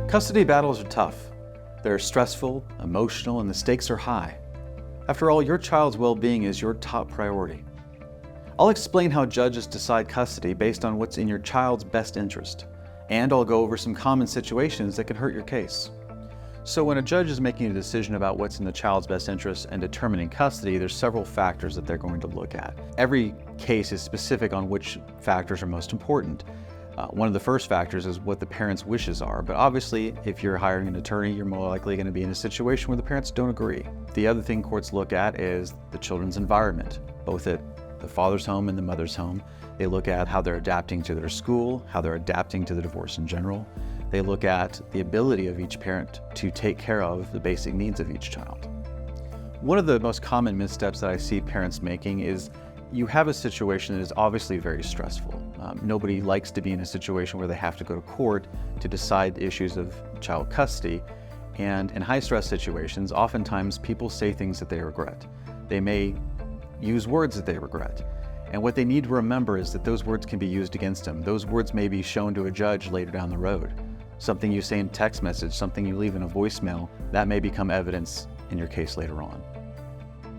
Custody battles are tough. They're stressful, emotional, and the stakes are high. After all, your child's well-being is your top priority. I'll explain how judges decide custody based on what's in your child's best interest, and I'll go over some common situations that can hurt your case. So when a judge is making a decision about what's in the child's best interest and determining custody, there's several factors that they're going to look at. Every case is specific on which factors are most important. One of the first factors is what the parents' wishes are, but obviously if you're hiring an attorney, you're more likely going to be in a situation where the parents don't agree. The other thing courts look at is the children's environment, both at the father's home and the mother's home. They look at how they're adapting to their school, how they're adapting to the divorce in general. They look at the ability of each parent to take care of the basic needs of each child. One of the most common missteps that I see parents making is you have a situation that is obviously very stressful. Nobody likes to be in a situation where they have to go to court to decide issues of child custody. And in high-stress situations, oftentimes people say things that they regret. They may use words that they regret. And what they need to remember is that those words can be used against them. Those words may be shown to a judge later down the road. Something you say in text message, something you leave in a voicemail, that may become evidence in your case later on.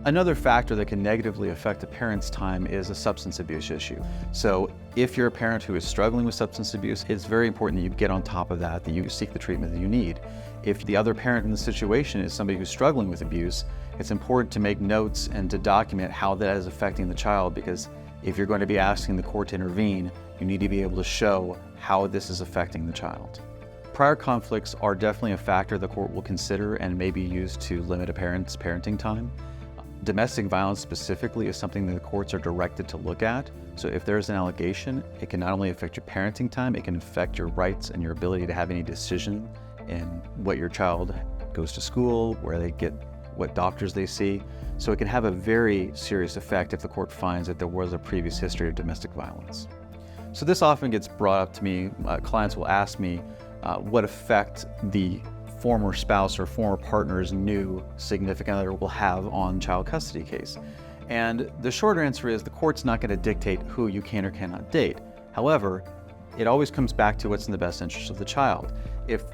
Another factor that can negatively affect a parent's time is a substance abuse issue. So if you're a parent who is struggling with substance abuse, it's very important that you get on top of that you seek the treatment that you need. If the other parent in the situation is somebody who's struggling with abuse, it's important to make notes and to document how that is affecting the child, because if you're going to be asking the court to intervene, you need to be able to show how this is affecting the child. Prior conflicts are definitely a factor the court will consider and may be used to limit a parent's parenting time. Domestic violence specifically is something that the courts are directed to look at. So if there's an allegation, it can not only affect your parenting time, it can affect your rights and your ability to have any decision in what your child goes to school, where they get, what doctors they see. So it can have a very serious effect if the court finds that there was a previous history of domestic violence. So this often gets brought up to me. Clients will ask me what effect the former spouse or former partner's new significant other will have on child custody case. And the shorter answer is the court's not going to dictate who you can or cannot date. However, it always comes back to what's in the best interest of the child. If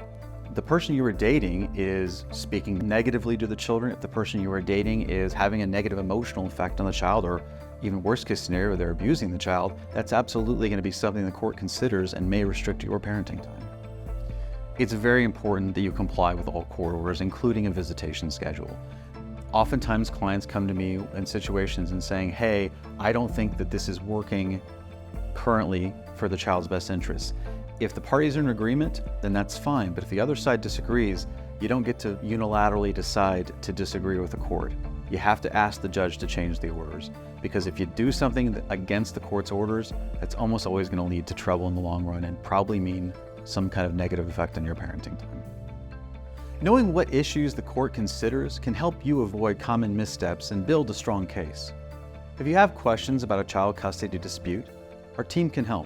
the person you are dating is speaking negatively to the children, if the person you are dating is having a negative emotional effect on the child, or even worst case scenario, they're abusing the child, that's absolutely going to be something the court considers and may restrict your parenting time. It's very important that you comply with all court orders, including a visitation schedule. Oftentimes clients come to me in situations and saying, hey, I don't think that this is working currently for the child's best interest. If the parties are in agreement, then that's fine. But if the other side disagrees, you don't get to unilaterally decide to disagree with the court. You have to ask the judge to change the orders. Because if you do something against the court's orders, that's almost always going to lead to trouble in the long run and probably mean some kind of negative effect on your parenting time. Knowing what issues the court considers can help you avoid common missteps and build a strong case. If you have questions about a child custody dispute, our team can help.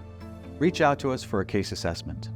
Reach out to us for a case assessment.